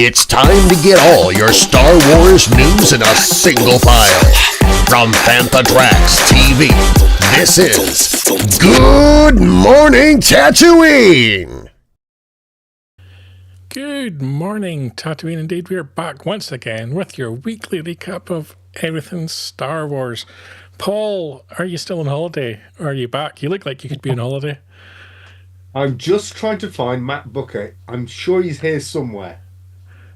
It's time to get all your Star Wars news in a single file. From Fantatrax TV, this is Good Morning Tatooine! Good morning, Tatooine. Indeed, we're back once again with your weekly recap of everything Star Wars. Paul, are you still on holiday? Or are you back? You look like you could be on holiday. I'm just trying to find Matt Booker. I'm sure he's here somewhere.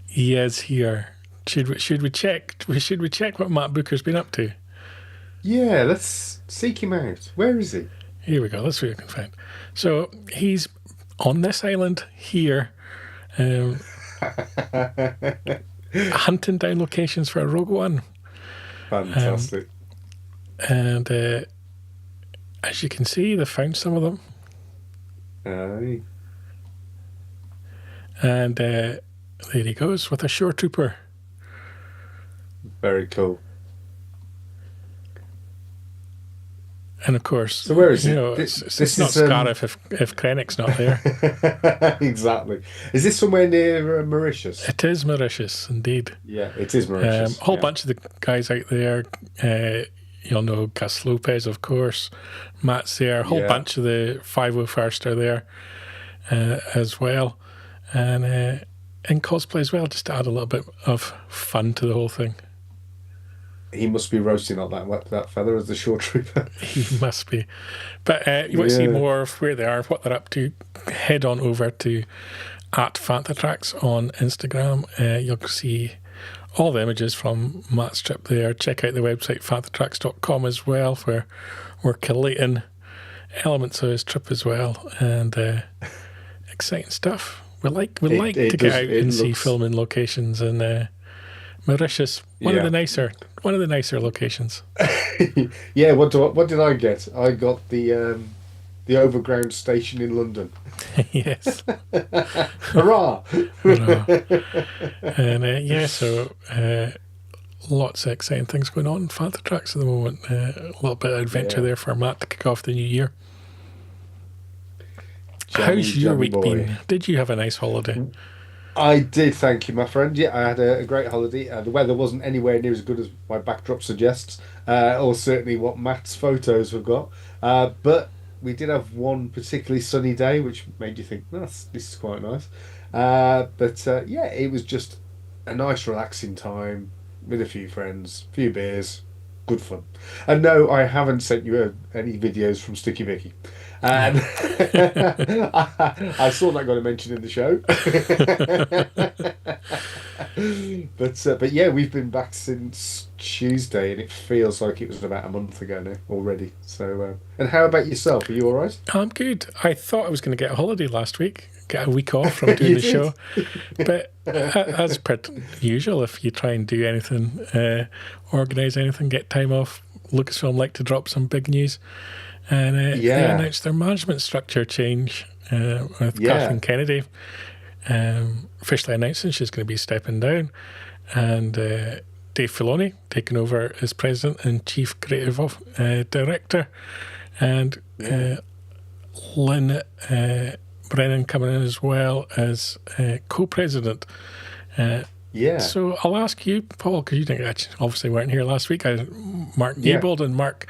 He is here. Should we check what Matt Booker's been up to? Yeah, let's seek him out. Where is he? Here we go. Let's see what we can find. So he's on this island here, hunting down locations for a Rogue One. Fantastic. And as you can see, they found some of them. Aye. And there he goes with a shore trooper. Very cool. And of course, so where is it? It's not Scarif if Krennic's not there. Exactly. Is this somewhere near Mauritius? It is Mauritius, indeed. Yeah, it is Mauritius. A whole bunch of the guys out there. You'll know Gus Lopez, of course. Matt's there. A whole bunch of the 501st are there as well. And cosplay as well, just to add a little bit of fun to the whole thing. He must be roasting on that feather as the shore trooper. He must be. But you want to see more of where they are, what they're up to, head on over to @Fantatrax on Instagram. You'll see all the images from Matt's trip there. Check out the website fantatrax.com as well, where we're collating elements of his trip as well. And exciting stuff. We like to get out and see filming locations in Mauritius. One of the nicer locations. Yeah. What did I get? I got the overground station in London. Yes. Hurrah! Hurrah. And so lots of exciting things going on in Fantatrax at the moment. A little bit of adventure there for Matt to kick off the new year. How's your week been? Did you have a nice holiday? I did, thank you, my friend. Yeah, I had a great holiday. The weather wasn't anywhere near as good as my backdrop suggests, or certainly what Matt's photos have got. But we did have one particularly sunny day, which made you think, this is quite nice. It was just a nice, relaxing time with a few friends, a few beers, good fun. And no, I haven't sent you any videos from Sticky Vicky. And I saw that got a mention in the show. but yeah, we've been back since Tuesday, and it feels like it was about a month ago now already. So, and how about yourself? Are you all right? I'm good. I thought I was going to get a holiday last week, get a week off from doing the show. But as per usual, if you try and do anything, organise anything, get time off, Lucasfilm like to drop some big news. And they announced their management structure change with Kathleen Kennedy officially announcing she's going to be stepping down, and Dave Filoni taking over as president and chief creative director, and Lynn Brennan coming in as well as co-president. So I'll ask you, Paul, because you obviously weren't here last week. Mark Gaybold and Mark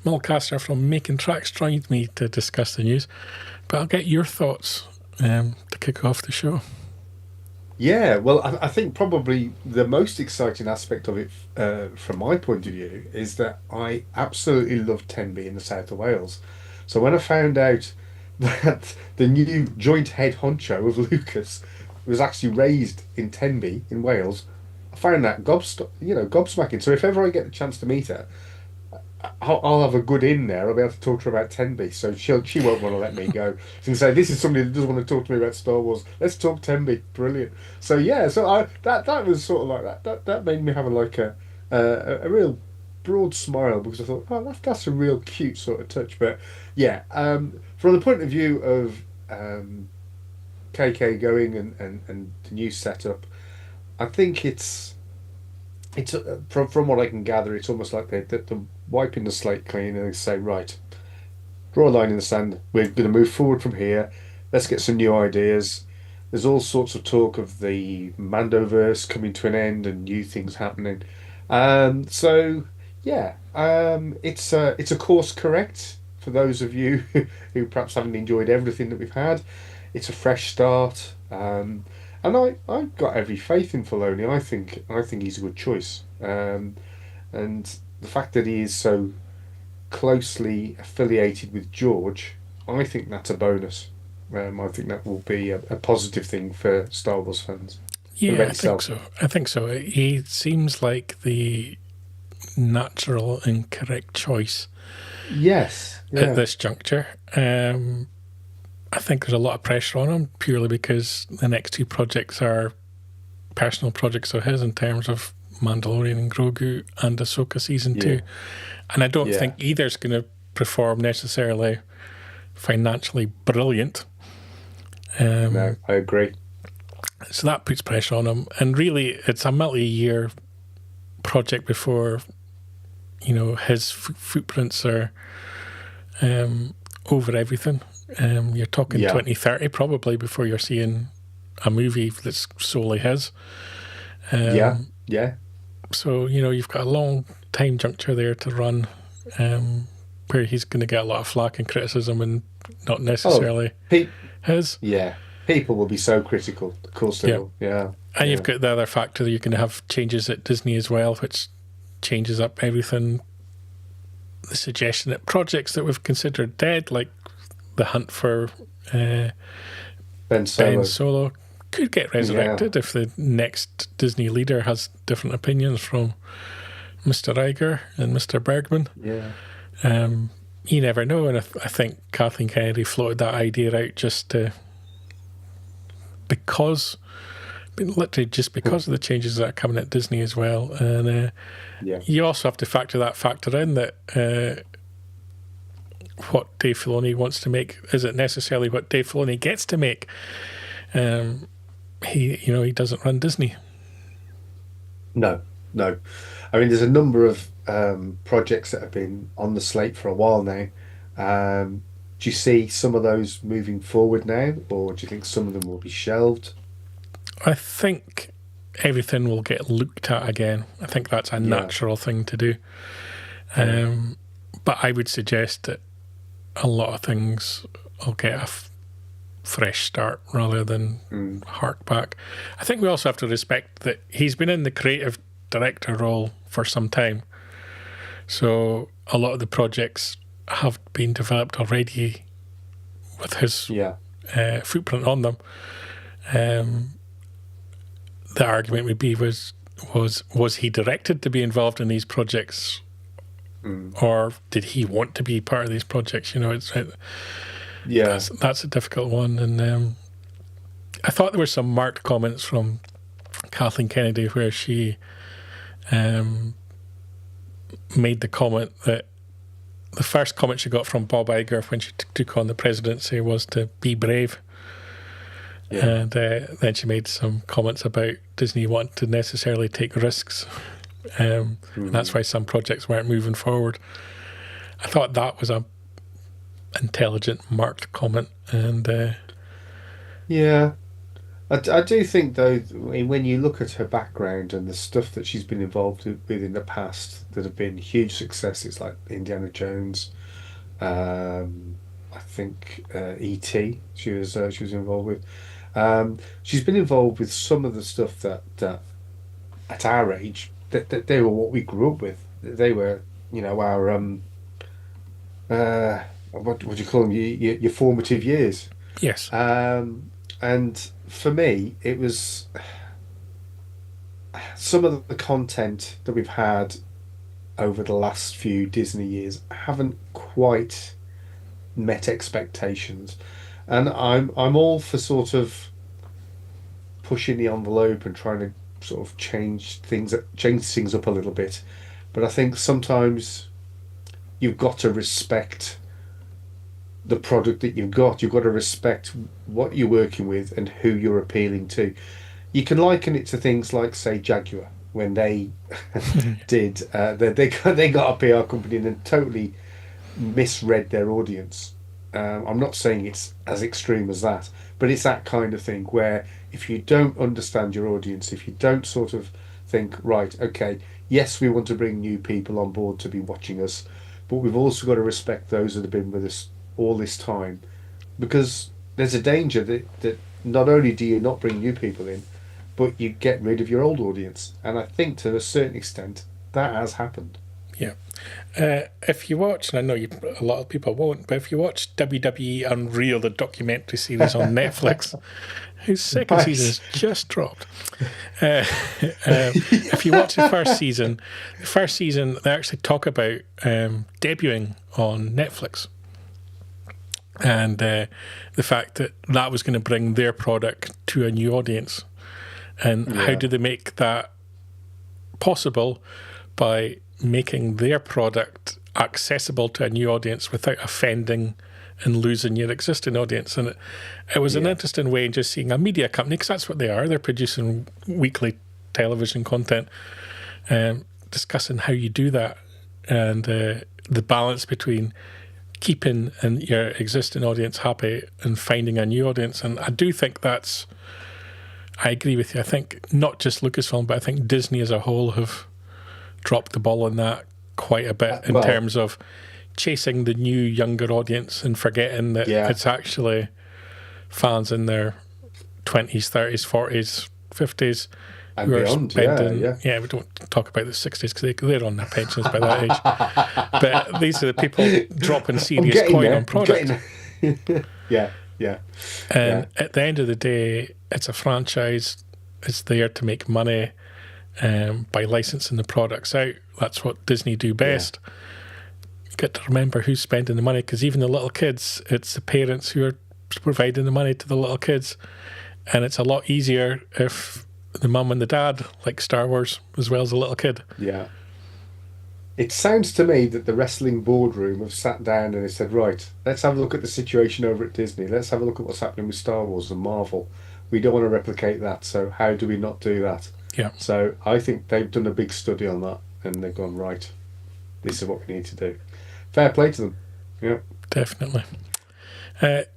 Mulcaster from Making Tracks joined me to discuss the news. But I'll get your thoughts to kick off the show. Yeah, well, I think probably the most exciting aspect of it, from my point of view, is that I absolutely love Tenby in the south of Wales. So when I found out that the new joint head honcho of Lucas was actually raised in Tenby in Wales, I found that gobsmacking. So if ever I get the chance to meet her, I'll have a good in there. I'll be able to talk to her about Tenby. So she won't want to let me go. She's going to say, this is somebody that doesn't want to talk to me about Star Wars. Let's talk Tenby. Brilliant. So yeah, that was sort of like that. That made me have a real broad smile, because I thought, that's a real cute sort of touch. But yeah, from the point of view of KK going and the new setup, I think it's from what I can gather, it's almost like they're wiping the slate clean and they say, right, draw a line in the sand. We're going to move forward from here. Let's get some new ideas. There's all sorts of talk of the Mandoverse coming to an end and new things happening. So yeah, it's a course correct for those of you who perhaps haven't enjoyed everything that we've had. It's a fresh start, and I've got every faith in Filoni. I think he's a good choice, and the fact that he is so closely affiliated with George, I think that's a bonus. I think that will be a positive thing for Star Wars fans. What Yeah, about I think yourself? so. I think so. He seems like the natural and correct choice Yes, at yeah, this juncture. I think there's a lot of pressure on him purely because the next two projects are personal projects of his in terms of Mandalorian and Grogu and Ahsoka season yeah, 2. And I don't yeah. think either's going to perform necessarily financially brilliant. No, I agree. So that puts pressure on him. And really, it's a multi-year project before, his footprints are over everything. You're talking Yeah, 2030 probably before you're seeing a movie that's solely his. yeah, Um, yeah. so, you've got a long time juncture there to run where he's going to get a lot of flack and criticism and not Oh, necessarily pe his. yeah. People will be so critical. Of course they Yeah. will. Yeah, And you've yeah, got the other factor that you can have changes at Disney as well, which changes up everything. The suggestion that projects that we've considered dead, like the hunt for uh, Ben Ben Solo. Solo, could get Yeah. resurrected if the next Disney leader has different opinions from Mr. Iger and Mr. Bergman. Yeah. You never know, and I think Kathleen Kennedy floated that idea out because, literally just because of the changes that are coming at Disney as well. And Yeah. you also have to factor in that what Dave Filoni wants to make isn't necessarily what Dave Filoni gets to make. He doesn't run Disney. No, no. I mean, there's a number of projects that have been on the slate for a while now. Do you see some of those moving forward now, or do you think some of them will be shelved? I think everything will get looked at again. I think that's a Yeah. natural thing to do. Yeah. But I would suggest that a lot of things will get a fresh start rather than Mm. hark back. I think we also have to respect that he's been in the creative director role for some time. So a lot of the projects have been developed already with his Yeah. footprint on them. The argument would be was he directed to be involved in these projects, or did he want to be part of these projects? Yeah. That's a difficult one. And I thought there were some marked comments from Kathleen Kennedy where she made the comment that the first comment she got from Bob Iger when she took on the presidency was to be brave. Yeah. And then she made some comments about Disney wanting to necessarily take risks. And that's why some projects weren't moving forward. I thought that was a intelligent, marked comment. And Yeah. I do think, though, when you look at her background and the stuff that she's been involved with in the past that have been huge successes, like Indiana Jones, I think E.T. She was involved with. She's been involved with some of the stuff that at our age that they were what we grew up with. They were, our what do you call them? Your formative years. yes, And for me, it was some of the content that we've had over the last few Disney years haven't quite met expectations, and I'm all for sort of pushing the envelope and trying to sort of change things up a little bit. But I think sometimes you've got to respect the product that you've got. You've got to respect what you're working with and who you're appealing to. You can liken it to things like, say, Jaguar when they did. They got a PR company and totally misread their audience. I'm not saying it's as extreme as that, but it's that kind of thing where if you don't understand your audience, if you don't sort of think, right, okay, yes, we want to bring new people on board to be watching us, but we've also got to respect those that have been with us all this time, because there's a danger that not only do you not bring new people in, but you get rid of your old audience. And I think to a certain extent that has happened. Yeah. If you watch, and I know a lot of people won't, but if you watch WWE Unreal, the documentary series on Netflix, whose second season has just dropped. If you watch the first season they actually talk about debuting on Netflix. And the fact that was going to bring their product to a new audience. And how do they make that possible? By making their product accessible to a new audience without offending and losing your existing audience. And it was an interesting way in just seeing a media company, because that's what they are. They're producing weekly television content, discussing how you do that and the balance between keeping your existing audience happy and finding a new audience. And I do think I agree with you. I think not just Lucasfilm, but I think Disney as a whole have dropped the ball on that quite a bit in terms of chasing the new younger audience and forgetting that it's actually fans in their 20s, 30s, 40s, 50s and who beyond, are spending. We don't talk about the 60s because they're on their pensions by that age. But these are the people dropping serious coin on product. And at the end of the day, it's a franchise. It's there to make money. By licensing the products out. That's what Disney do best. You got to remember who's spending the money, because even the little kids, it's the parents who are providing the money to the little kids. And it's a lot easier if the mum and the dad like Star Wars as well as the little kid. Yeah. It sounds to me that the wrestling boardroom have sat down and they said, right, let's have a look at the situation over at Disney. Let's have a look at what's happening with Star Wars and Marvel. We don't want to replicate that, so how do we not do that? Yeah. So I think they've done a big study on that and they've gone, right, this is what we need to do. Fair play to them. Yeah. Definitely.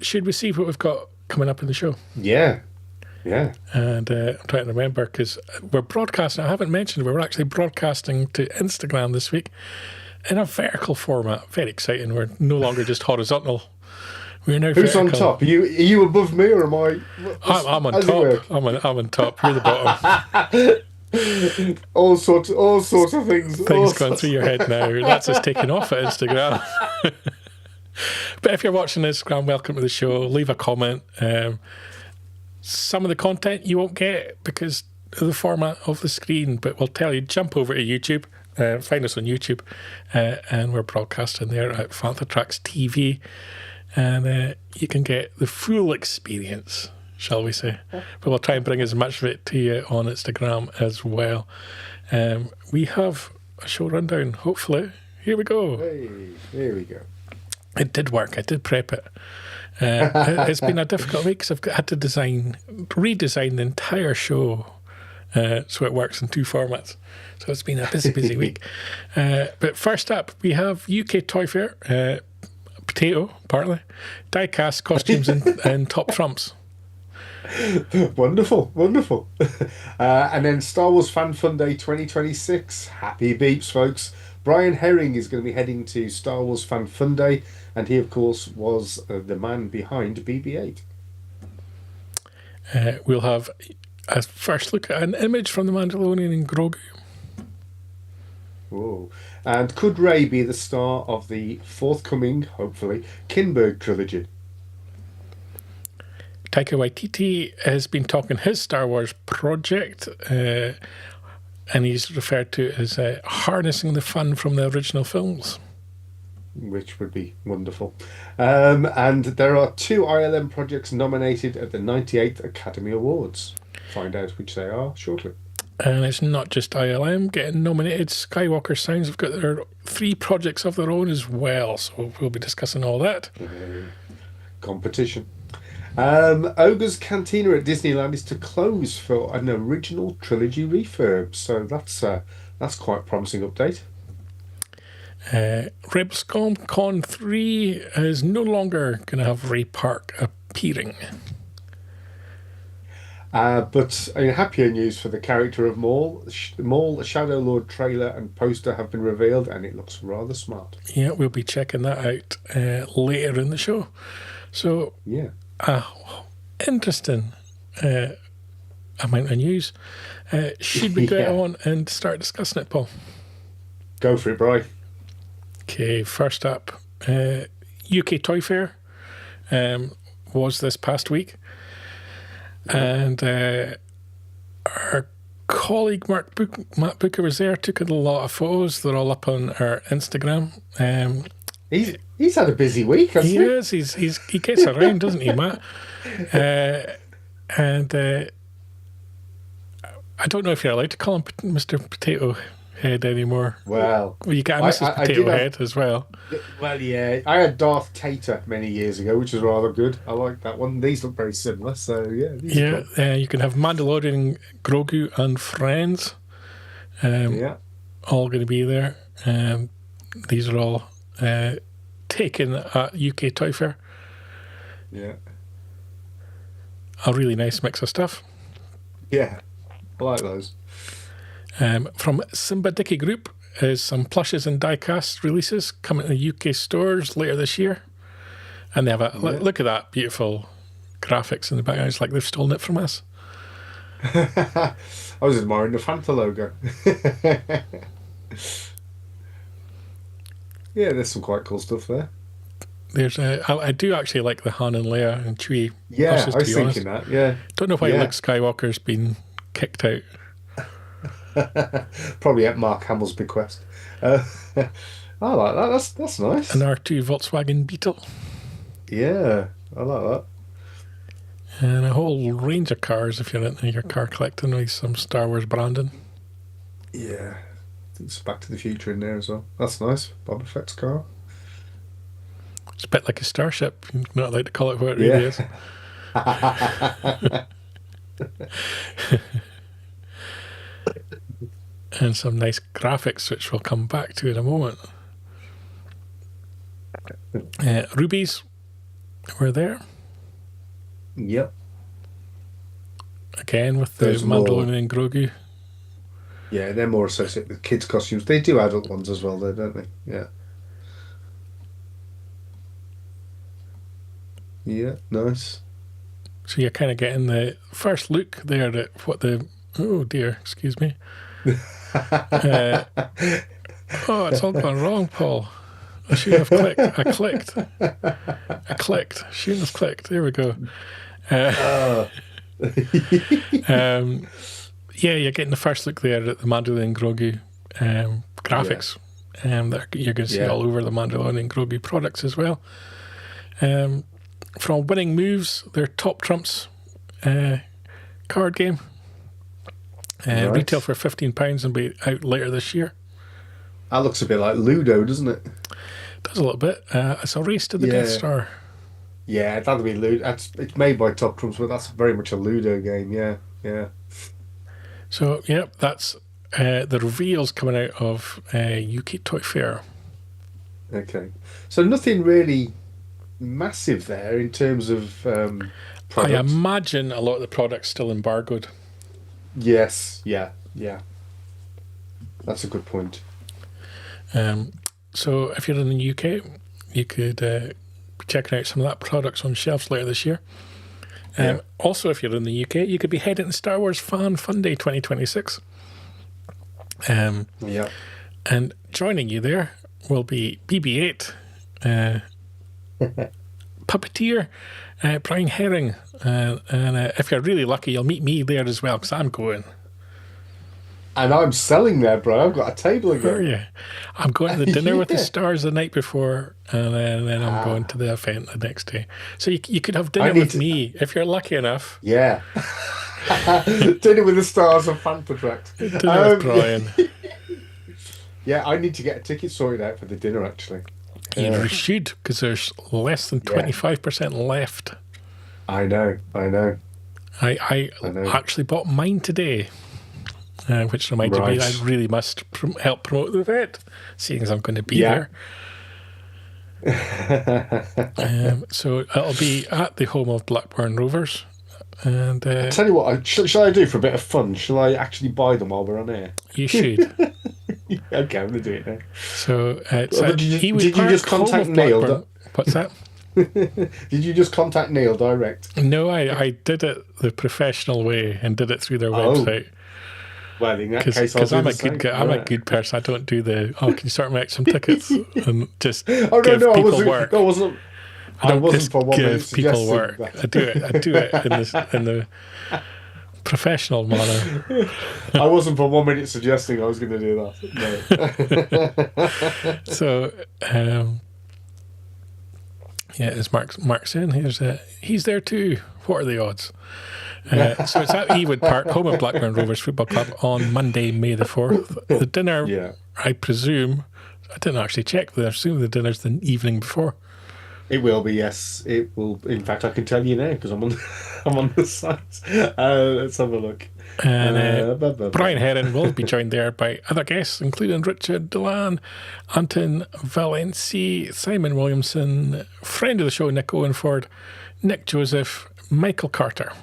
Should we see what we've got coming up in the show? Yeah. Yeah. And I'm trying to remember, because we're broadcasting, I haven't mentioned, we're actually broadcasting to Instagram this week in a vertical format. Very exciting. We're no longer just horizontal. We're now Who's vertical. on top? Are you above me or am I? I'm on top. I'm on top. You're the bottom. all sorts of things. Things going through your head now. That's us taking off at Instagram. But if you're watching Instagram, welcome to the show. Leave a comment. Some of the content you won't get because of the format of the screen, but we'll tell you, jump over to YouTube. Find us on YouTube. And we're broadcasting there at Fantha Tracks TV. And you can get the full experience, shall we say. But we'll try and bring as much of it to you on Instagram as well. We have a show rundown, hopefully. Here we go. Hey, here we go. It did work. I did prep it. It's been a difficult week because I've had to redesign the entire show so it works in two formats. So it's been a busy week. But first up, we have UK Toy Fair. Potato, partly. Die-cast costumes and top trumps. Wonderful. And then Star Wars Fan Fun Day 2026. Happy beeps, folks. Brian Herring is going to be heading to Star Wars Fan Fun Day, and he, of course, was the man behind BB-8. We'll have a first look at an image from the Mandalorian Grougu. Whoa. And could Rey be the star of the forthcoming, hopefully, Kinberg trilogy? Taika Waititi has been talking his Star Wars project, and he's referred to it as harnessing the fun from the original films. Which would be wonderful. And there are 2 ILM projects nominated at the 98th Academy Awards. Find out which they are shortly. And it's not just ILM getting nominated. Skywalker Sounds have got their 3 projects of their own as well. So we'll be discussing all that. Competition. Ogre's Cantina at Disneyland is to close for an original trilogy refurb. So that's quite a promising update. Rebelscom Con 3 is no longer going to have Ray Park appearing. But happier news for the character of Maul. Maul, Shadow Lord trailer and poster have been revealed, and it looks rather smart. Yeah, we'll be checking that out later in the show. So, yeah, interesting amount of news. Should we go on and start discussing it, Paul? Go for it, Bri. Okay, first up, UK Toy Fair was this past week. And our colleague Matt Booker was there, took a lot of photos. They're all up on our Instagram. He's had a busy week, hasn't he? He is. He gets around, doesn't he, Matt? And I don't know if you're allowed to call him Mr. Potato Head anymore. Well, you got a Mrs. Potato Head as well. Well, yeah. I had Darth Tater many years ago, which was rather good. I like that one. These look very similar, so yeah. You can have Mandalorian Grougu and friends. All going to be there. These are all taken at UK Toy Fair. Yeah. A really nice mix of stuff. Yeah, I like those. From Simba Dickey Group is some plushes and die-cast releases coming to UK stores later this year. And they have look at that beautiful graphics in the background. It's like they've stolen it from us. I was admiring the Fanta logo. Yeah, there's some quite cool stuff there. There's I do actually like the Han and Leia and Chewie. Yeah, plushes, I was thinking that. Yeah, don't know why Luke Skywalker's been kicked out. Probably at Mark Hamill's bequest. I like that. That's nice. An R2 Volkswagen Beetle. Yeah, I like that. And a whole range of cars if you're into your car collecting with some Star Wars branding. Yeah, it's Back to the Future in there as well. That's nice. Boba Fett's car. It's a bit like a starship. You're not allowed to call it what it really is. And some nice graphics, which we'll come back to in a moment. Rubies were there. Yep. Again with the Mandalorian Grougu. Yeah, they're more associated with kids' costumes. They do adult ones as well, though, don't they? Yeah. Yeah, nice. So you're kind of getting the first look there at what the... Oh, dear, excuse me. It's all gone wrong, Paul. I shouldn't have clicked. I clicked. Shouldn't have clicked. There we go. You're getting the first look there at the Mandalorian Grougu graphics. That you're going to see all over the Mandalorian Grougu products as well. From Winning Moves, their Top Trumps card game. Retail for £15 and be out later this year. That looks a bit like Ludo, doesn't it? Does a little bit. It's a race to the Death Star. Yeah, that'll be Ludo. It's made by Top Trumps, but that's very much a Ludo game. Yeah. So that's the reveals coming out of UK Toy Fair. Okay, so nothing really massive there in terms of products. I imagine a lot of the products still embargoed. Yes, yeah. That's a good point. So if you're in the UK, you could be checking out some of that products on shelves later this year. Also, if you're in the UK, you could be heading to Star Wars Fan Fun Day 2026. And joining you there will be BB-8, Puppeteer, Brian Herring, and if you're really lucky, you'll meet me there as well, because I'm going. And I'm selling there, bro. I've got a table again. Where are you? I'm going to the dinner with the stars the night before, and then I'm going to the event the next day. So you could have dinner with me if you're lucky enough. Yeah. Dinner with the stars and Fanta tracks. Dinner with Brian. Yeah, I need to get a ticket sorted out for the dinner, actually. You should, because there's less than 25% left. I know. I actually bought mine today. which reminded me I really must help promote the event, seeing as I'm going to be there. So it'll be at the home of Blackburn Rovers. And I'll tell you what, shall I do for a bit of fun? Shall I actually buy them while we're on air? You should. Okay, I'm going to do it now. So did you just contact Neil? What's that? Did you just contact Neil direct? No, I did it the professional way and did it through their website. Well, in that case, because I'm a good person. I don't do the can you start making some tickets and just give people work. I don't give people work. I do it in the professional manner. I wasn't for 1 minute suggesting I was going to do that. No. So, as Mark saying, he's there too. What are the odds? So it's at Ewood Park, home of Blackburn Rovers Football Club, on Monday, May the 4th. The dinner, I presume, I didn't actually check, but I assume the dinner's the evening before. It will be, yes. It will. In fact, I can tell you now because I'm on the site. Let's have a look. And Brian Herron will be joined there by other guests, including Richard Delan, Anton Valenci, Simon Williamson, friend of the show Nick Owenford, Nick Joseph, Michael Carter.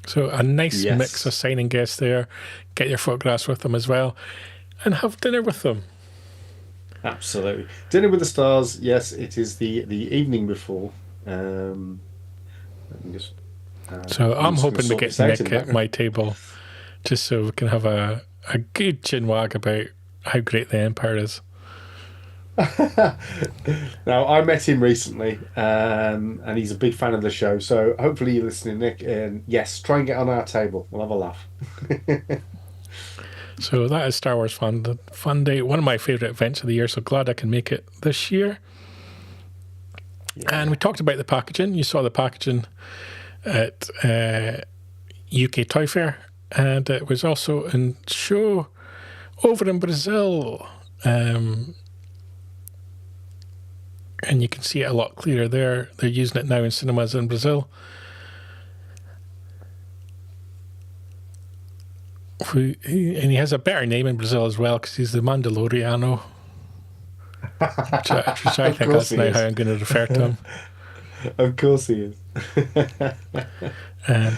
So a nice mix of signing guests there. Get your photographs with them as well, and have dinner with them. Absolutely. Dinner with the Stars, yes, it is the evening before. So I'm hoping to get Nick at my table just so we can have a good chinwag about how great the Empire is. Now, I met him recently, and he's a big fan of the show, so hopefully you're listening, Nick, and yes, try and get on our table. We'll have a laugh. So that is Star Wars Fun Day, one of my favourite events of the year, so glad I can make it this year. Yeah. And we talked about the packaging. You saw the packaging at UK Toy Fair, and it was also in show over in Brazil. And you can see it a lot clearer there. They're using it now in cinemas in Brazil. And he has a better name in Brazil as well because he's the Mandaloriano, which I think that's now how I'm going to refer to him. Of course he is. But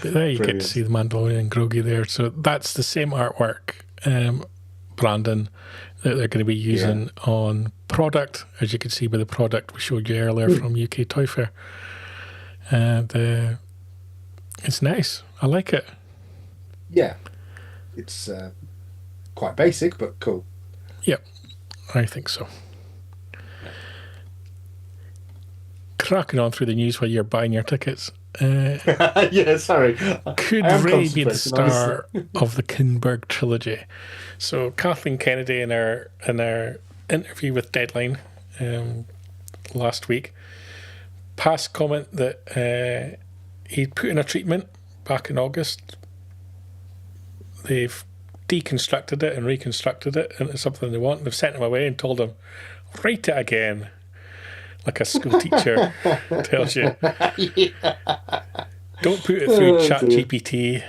there you get to see the Mandalorian Grougu there. So that's the same artwork, Brandon, that they're going to be using on product, as you can see by the product we showed you earlier from UK Toy Fair. And it's nice. I like it. Yeah. It's quite basic, but cool. Yep, I think so. Cracking on through the news while you're buying your tickets. Yeah, sorry. Could Rey be the star of the Kinberg trilogy? So Kathleen Kennedy in our interview with Deadline last week, past comment that he'd put in a treatment back in August. They've deconstructed it and reconstructed it into something they want. They've sent him away and told him, write it again, like a school teacher tells you. Yeah. Don't put it through ChatGPT.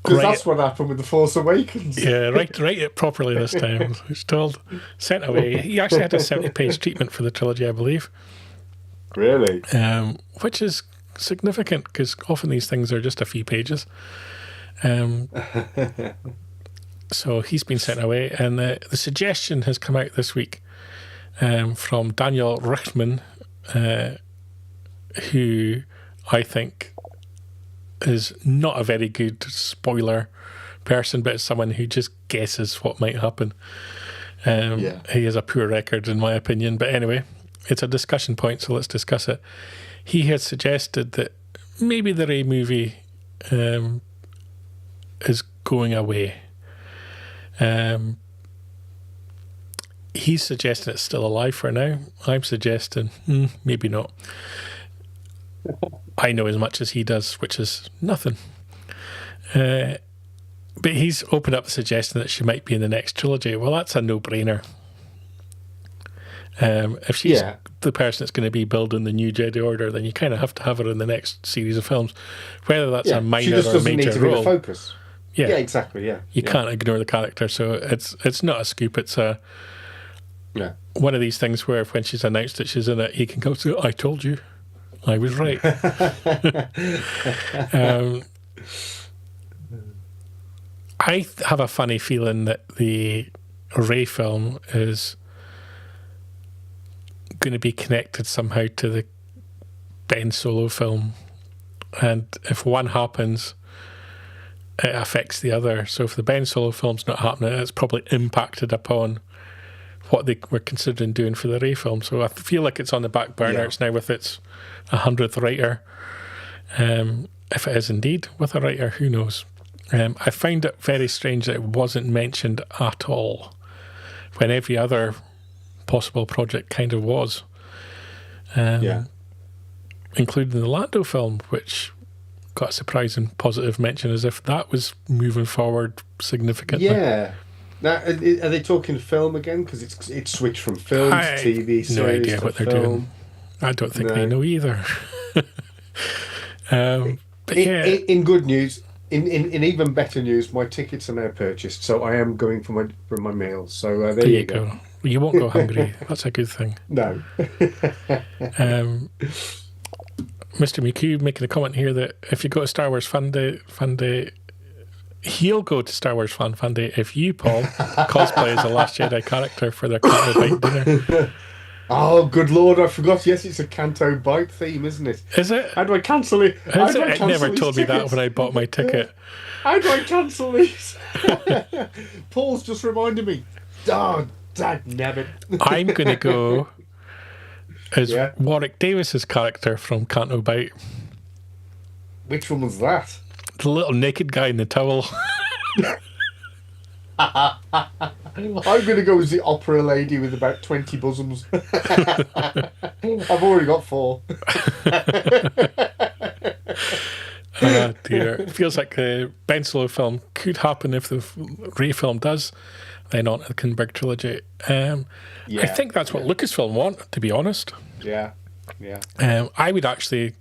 Because that's what happened with The Force Awakens. Yeah, write it properly this time. He's told, sent away. He actually had a 70-page treatment for the trilogy, I believe. Really? Which is significant because often these things are just a few pages. So he's been sent away, and the suggestion has come out this week from Daniel Richtman, who I think is not a very good spoiler person, but is someone who just guesses what might happen. He has a poor record in my opinion, but anyway, it's a discussion point, so let's discuss it. He had suggested that maybe the Rey movie is going away. He's suggesting it's still alive for now. I'm suggesting maybe not. I know as much as he does, which is nothing. But he's opened up the suggestion that she might be in the next trilogy. Well, that's a no-brainer. If she's the person that's going to be building the new Jedi Order, then you kind of have to have her in the next series of films, whether that's a minor she just or doesn't major need to be role. the focus. Yeah, exactly. Yeah, you can't ignore the character, so it's not a scoop. It's a one of these things where when she's announced that she's in it, he can go to, "I told you, I was right." I have a funny feeling that the Rey film is going to be connected somehow to the Ben Solo film, and if one happens, it affects the other. So if the Ben Solo film's not happening, it's probably impacted upon what they were considering doing for the Rey film. So I feel like it's on the back burner. It's now with its 100th writer. If it is indeed with a writer, who knows? I find it very strange that it wasn't mentioned at all when every other possible project kind of was. Including the Lando film, which got a surprising positive mention as if that was moving forward significantly. Yeah. Now, are they talking film again? Because it's switched from film to TV series. No idea what they're doing. I don't think they know either. But in good news, in even better news, my tickets are now purchased, so I am going for my meals. So there you go. You won't go hungry. That's a good thing. No. Mr. Miku making a comment here that if you go to Star Wars Fun Day, he'll go to Star Wars Fun Day if you, Paul, cosplay as a Last Jedi character for their Canto Bite dinner. Oh, good Lord, I forgot. Yes, it's a Canto Bite theme, isn't it? Is it? How do I cancel it? It never told me that when I bought my ticket. How do I cancel these? Paul's just reminded me. Oh, dagnabbit. I'm going to go as Warwick Davis's character from Canto Bite. Which one was that? The little naked guy in the towel. I'm going to go as the opera lady with about 20 bosoms. I've already got 4. Oh dear. It feels like the Ben Solo film could happen if the Rey film does, then on to the Kinberg trilogy. I think that's what Lucasfilm want, to be honest. Yeah. I would actually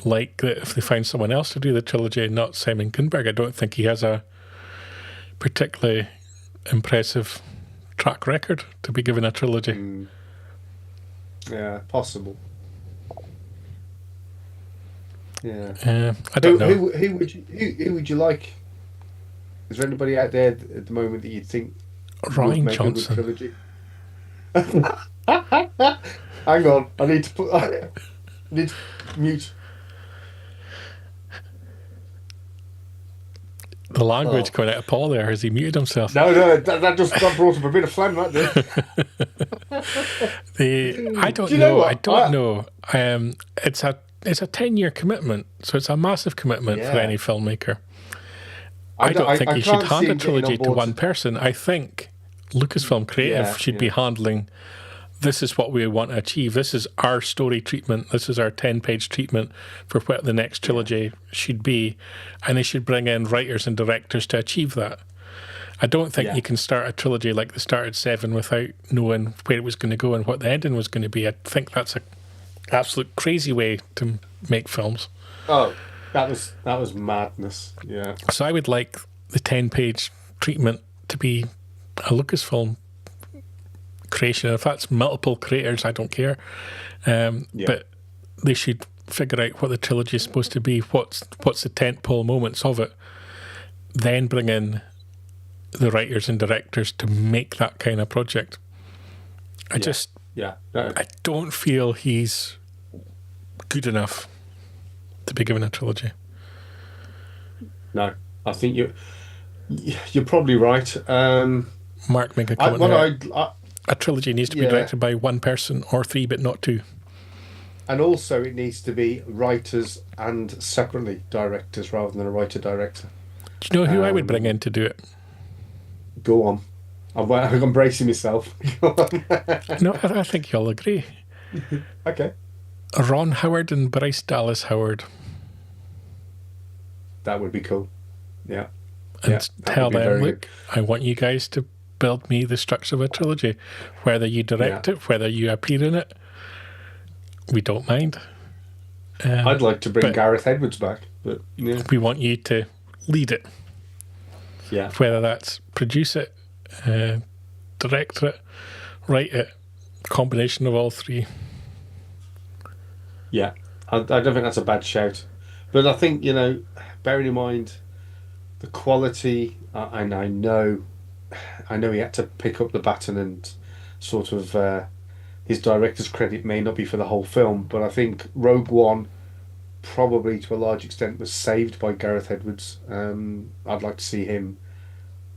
like that if they find someone else to do the trilogy, not Simon Kinberg. I don't think he has a particularly impressive track record to be given a trilogy. Yeah, possible. Yeah. I don't know. Who would you like? Is there anybody out there at the moment that you think Ryan would make Johnson? a good trilogy? Hang on, I need to mute. The language coming out of Paul there. Has he muted himself? No, that brought up a bit of phlegm, that did. I don't know. It's a 10-year commitment, so it's a massive commitment for any filmmaker. I don't think you should hand a trilogy to one person. I think Lucasfilm Creative should be handling, this is what we want to achieve. This is our story treatment. This is our 10-page treatment for what the next trilogy should be. And they should bring in writers and directors to achieve that. I don't think you can start a trilogy like they started 7 without knowing where it was going to go and what the ending was going to be. I think that's an absolute crazy way to make films. Oh, that was madness. Yeah. So I would like the 10-page treatment to be a Lucasfilm creation. If that's multiple creators, I don't care. But they should figure out what the trilogy is supposed to be. What's the tentpole moments of it? Then bring in the writers and directors to make that kind of project. I don't feel he's good enough to be given a trilogy. No, I think you're probably right. Mark, make a comment. A trilogy needs to be directed by one person or 3, but not 2. And also it needs to be writers and separately directors rather than a writer-director. Do you know who I would bring in to do it? Go on. I'm bracing myself. No, I think you'll agree. Okay. Ron Howard and Bryce Dallas Howard. That would be cool. Yeah. And tell them, look, I want you guys to build me the structure of a trilogy. Whether you direct it, whether you appear in it, we don't mind. I'd like to bring Gareth Edwards back, but we want you to lead it. Yeah. Whether that's produce it, direct it, write it, combination of all three. Yeah, I don't think that's a bad shout. But I think, bearing in mind the quality, and I know he had to pick up the baton and sort of his director's credit may not be for the whole film, but I think Rogue One probably to a large extent was saved by Gareth Edwards. I'd like to see him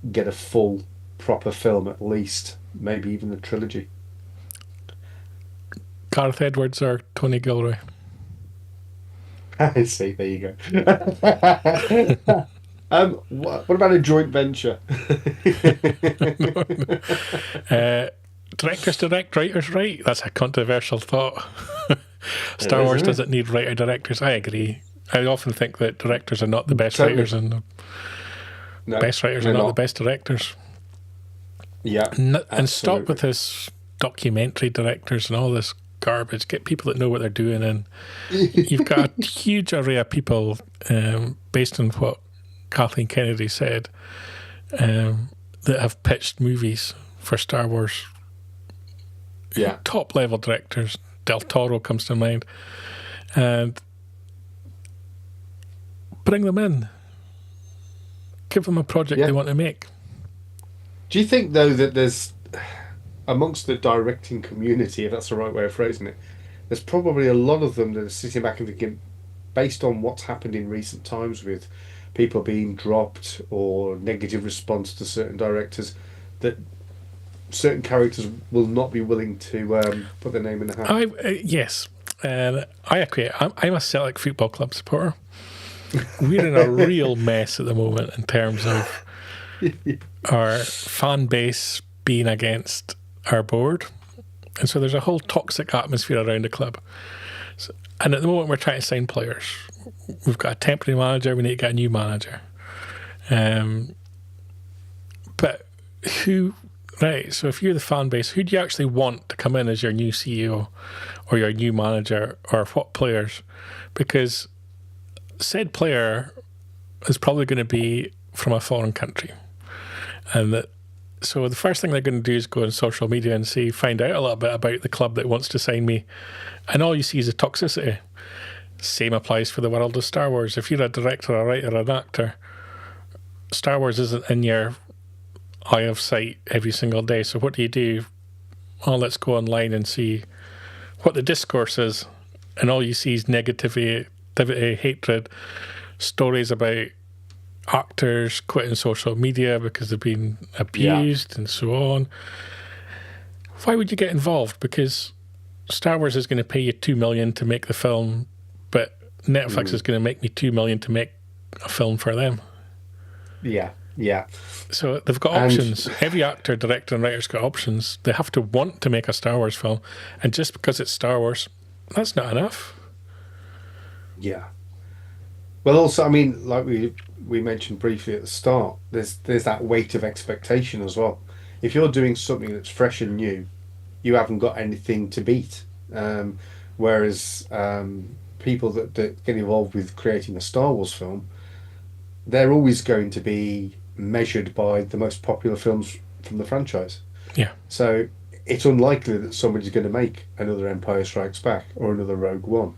get a full, proper film at least, maybe even the trilogy. Gareth Edwards or Tony Gilroy? I see, there you go. What about a joint venture? Directors direct, writers write. That's a controversial thought. Star Wars doesn't need writer-directors. I agree. I often think that directors are not the best writers and the best writers are not the best directors. Yeah, and stop with this documentary directors and all this garbage. Get people that know what they're doing, and you've got a huge array of people based on what Kathleen Kennedy said that have pitched movies for Star Wars. Yeah, top level directors. Del Toro comes to mind, and bring them in. Give them a project they want to make. Do you think though that there's amongst the directing community, if that's the right way of phrasing it, there's probably a lot of them that are sitting back and thinking, based on what's happened in recent times with people being dropped or negative response to certain directors, that certain characters will not be willing to put their name in the hat? Yes. I agree. I'm a Celtic Football Club supporter. We're in a real mess at the moment in terms of our fan base being against our board. And so there's a whole toxic atmosphere around the club. And at the moment we're trying to sign players. We've got a temporary manager, we need to get a new manager. But who... Right, so if you're the fan base, who do you actually want to come in as your new CEO or your new manager, or what players? Because said player is probably going to be from a foreign country. And so the first thing they're going to do is go on social media and find out a little bit about the club that wants to sign me. And all you see is a toxicity. Same applies for the world of Star Wars. If you're a director, a writer, an actor, Star Wars isn't in your eye of sight every single day. So what do? Oh, let's go online and see what the discourse is. And all you see is negativity, hatred, stories about actors quitting social media because they've been abused and so on. Why would you get involved? Because Star Wars is going to pay you $2 million to make the film, but Netflix is going to make me $2 million to make a film for them. Yeah. So they've got options. Every actor, director, and writer's got options. They have to want to make a Star Wars film, and just because it's Star Wars, that's not enough. Yeah. Well, also, I mean, like we mentioned briefly at the start, there's that weight of expectation as well. If you're doing something that's fresh and new, you haven't got anything to beat. Whereas people that get involved with creating a Star Wars film, they're always going to be measured by the most popular films from the franchise. Yeah. So it's unlikely that somebody's going to make another Empire Strikes Back or another Rogue One.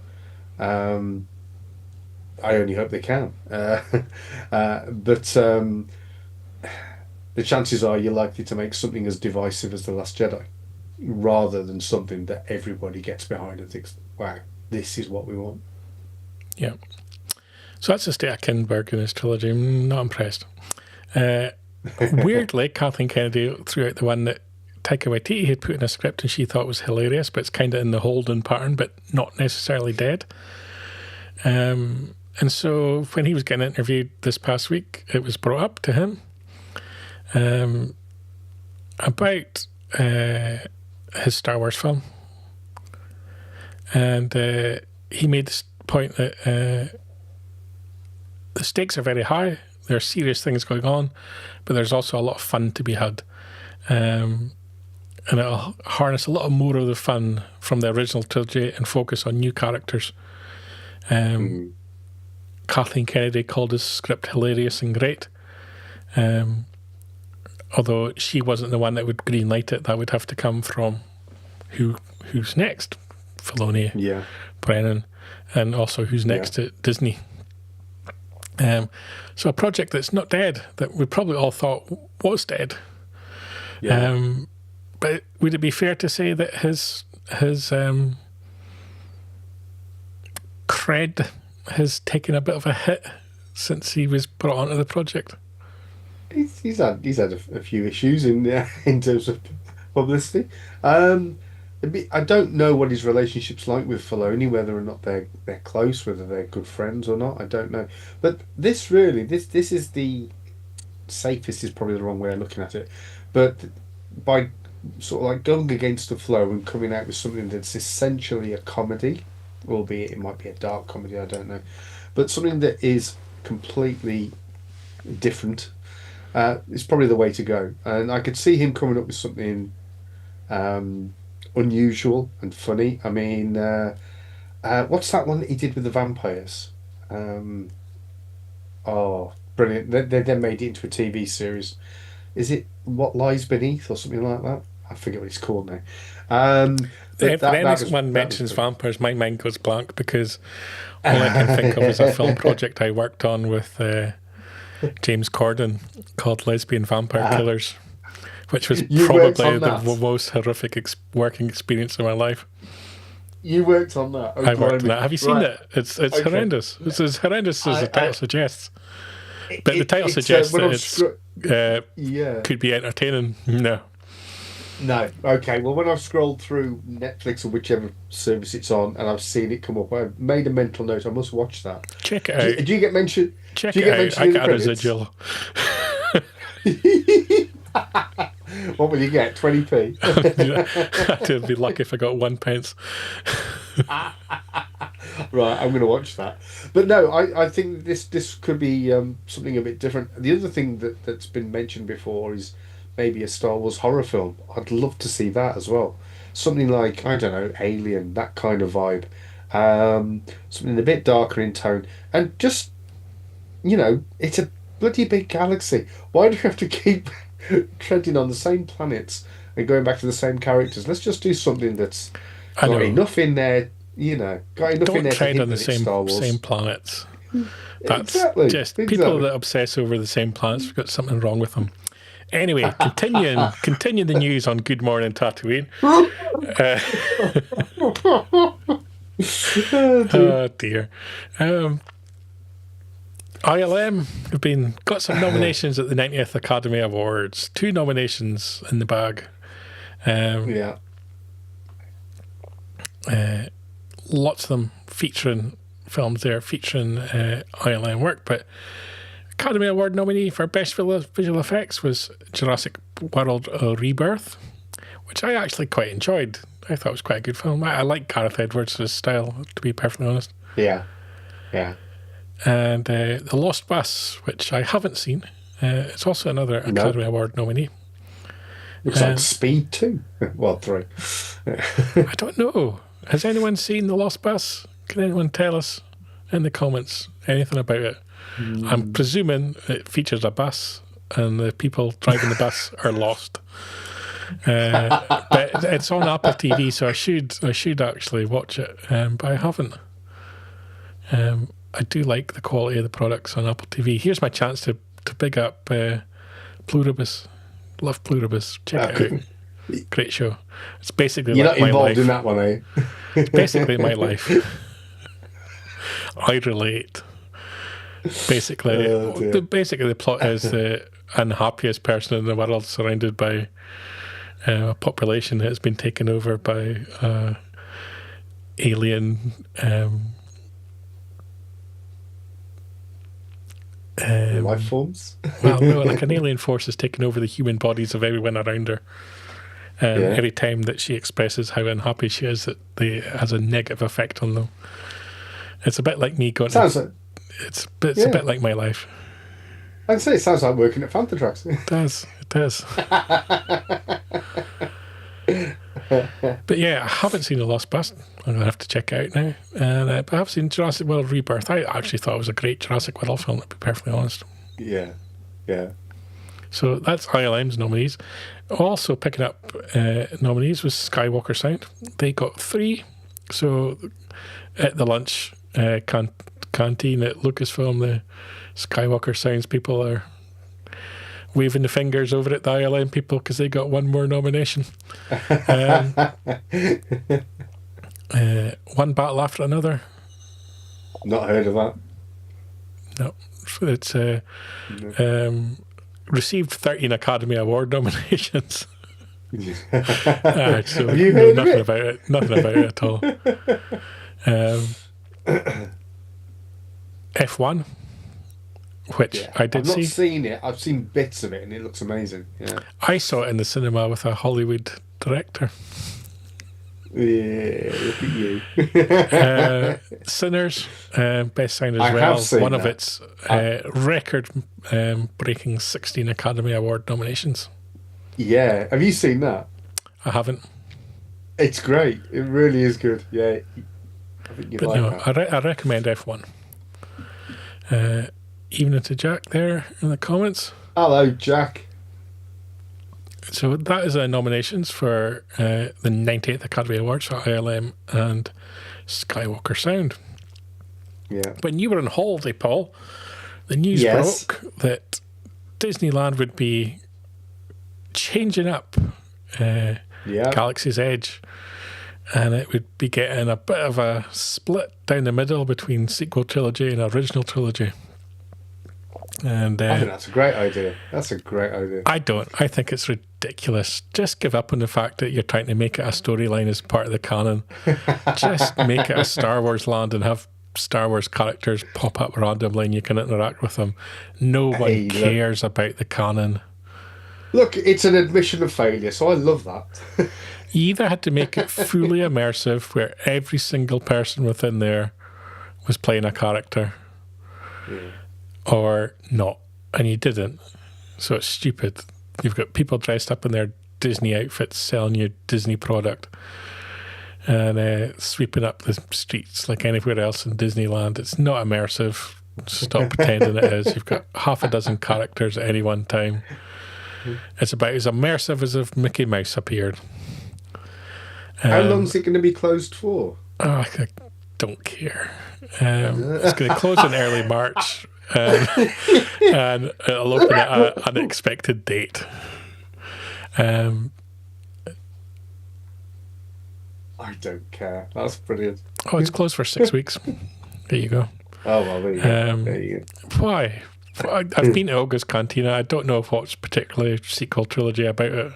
I only hope they can. But the chances are you're likely to make something as divisive as The Last Jedi, rather than something that everybody gets behind and thinks, wow, this is what we want. Yeah. So that's the state of Kinberg in his trilogy. I'm not impressed. Weirdly, Kathleen Kennedy threw out the one that Taika Waititi had put in a script and she thought was hilarious, but it's kind of in the Holden pattern, but not necessarily dead. And so when he was getting interviewed this past week, it was brought up to him about his Star Wars film. And he made this point that the stakes are very high. There are serious things going on, but there's also a lot of fun to be had. and it'll harness a lot more of the fun from the original trilogy and focus on new characters. Kathleen Kennedy called his script hilarious and great. Although she wasn't the one that would greenlight it, that would have to come from who's next, Filoni, Brennan, and also who's next at Disney. So a project that's not dead, that we probably all thought was dead. But would it be fair to say that his cred has taken a bit of a hit since he was brought onto the project? He's had a few issues in terms of publicity. I don't know what his relationship's like with Filoni, whether or not they're close, whether they're good friends or not. I don't know. But this is the safest, is probably the wrong way of looking at it. But by sort of like going against the flow and coming out with something that's essentially a comedy, albeit it might be a dark comedy, I don't know, but something that is completely different. It's probably the way to go, and I could see him coming up with something unusual and funny. I mean, what's that one that he did with the vampires? Oh, brilliant! They then made it into a TV series. Is it What Lies Beneath or something like that? I forget what it's called now. If anyone mentions vampires, my mind goes blank, because all I can think of is a film project I worked on with James Corden called Lesbian Vampire Killers, which was probably the most horrific working experience of my life. You worked on that? I worked on that. Have you seen it? It's horrendous. It's as horrendous as the title suggests. But the title suggests that it could be entertaining. No. Okay. Well, when I've scrolled through Netflix or whichever service it's on, and I've seen it come up, I've made a mental note. I must watch that. Check it out. Do you get mentioned? Check it out. I got a residual. What will you get? 20p? I'd be lucky if I got 1 pence. Right, I'm going to watch that. But no, I think this could be something a bit different. The other thing that's been mentioned before is maybe a Star Wars horror film. I'd love to see that as well. Something like, I don't know, Alien, that kind of vibe. Something a bit darker in tone. And just, it's a bloody big galaxy. Why do you have to keep treading on the same planets and going back to the same characters? Let's just do something that's got enough in there, got enough in there. Don't tread on the same planets. That's just people that obsess over the same planets have got something wrong with them. Anyway, continue the news on Good Morning Tatooine. Oh dear. ILM have got some nominations at the 90th Academy Awards. 2 nominations in the bag. Lots of them featuring films there, featuring ILM work, but Academy Award nominee for Best Visual Effects was Jurassic World Rebirth, which I actually quite enjoyed. I thought it was quite a good film. I like Gareth Edwards' style, to be perfectly honest. Yeah. And The Lost Bus, which I haven't seen. It's also another Academy Award nominee. Looks like Speed 2. Well, 3. I don't know. Has anyone seen The Lost Bus? Can anyone tell us in the comments anything about it? I'm presuming it features a bus and the people driving the bus are lost. But it's on Apple TV, so I should actually watch it, but I haven't. I do like the quality of the products on Apple TV. Here's my chance to big up Pluribus. Love Pluribus. Check it out. Great show. It's basically You're like not my involved life. in that one, eh? It's basically my life. I relate. Basically, the plot is the unhappiest person in the world, surrounded by a population that has been taken over by alien life forms. Well, no, like an alien force has taken over the human bodies of everyone around her. Every time that she expresses how unhappy she is, it has a negative effect on them. It's a bit like me going. It's a bit like my life. I'd say it sounds like working at Fantatrax. It does. It does. But yeah, I haven't seen The Lost Bust. I'm going to have to check it out now. And but I have seen Jurassic World Rebirth. I actually thought it was a great Jurassic World film, to be perfectly honest. Yeah. Yeah. So that's ILM's nominees. Also picking up nominees was Skywalker Sound. They got 3. So at the lunch canteen at Lucasfilm, the Skywalker Sounds people are waving the fingers over at the ILM people because they got 1 more nomination. One battle after another. Not heard of that. No. It's received 13 Academy Award nominations. So have you heard nothing of it? about it? Nothing about it at all. F1, which I did see. I've not seen it. I've seen bits of it, and it looks amazing. Yeah. I saw it in the cinema with a Hollywood director. Yeah, look at you. Sinners, best sound as I well. have seen One of that. its record breaking 16 Academy Award nominations. Yeah. Have you seen that? I haven't. It's great. It really is good. Yeah. I think you'd But like no, that. I recommend F1. Evening to Jack there in the comments. Hello, Jack. So that is nominations for the 98th Academy Awards for ILM and Skywalker Sound. Yeah. When you were on holiday, Paul, the news Yes. broke that Disneyland would be changing up Yeah. Galaxy's Edge, and it would be getting a bit of a split down the middle between sequel trilogy and original trilogy. And I think that's a great idea. That's a great idea. I don't. I think it's ridiculous. Just give up on the fact that you're trying to make it a storyline as part of the canon. Just make it a Star Wars land and have Star Wars characters pop up randomly and you can interact with them. No one Hey, look. cares about the canon. Look, it's an admission of failure, so I love that. You either had to make it fully immersive, where every single person within there was playing a character, or not, and you didn't. So it's stupid. You've got people dressed up in their Disney outfits selling you Disney product and sweeping up the streets like anywhere else in Disneyland. It's not immersive. Stop pretending it is. You've got half a dozen characters at any one time. It's about as immersive as if Mickey Mouse appeared. How long is it going to be closed for? I don't care. It's going to close in early March, and it'll open at an unexpected date. I don't care. That's brilliant. Oh, it's closed for 6 weeks. There you go. Oh, well, there you go. There you go. Why? I've been to Olga's Cantina. I don't know what's particularly sequel trilogy about it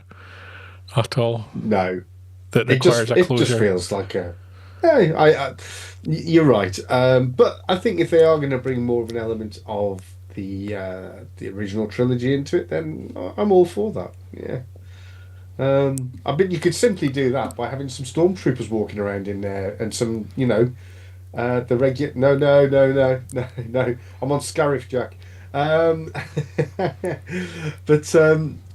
at all. No. That It requires just, a it closure. just feels like a... Yeah, you're right. But I think if they are going to bring more of an element of the original trilogy into it, then I'm all for that. Yeah. I bet you could simply do that by having some stormtroopers walking around in there and some, the regular... No. I'm on Scarif, Jack. But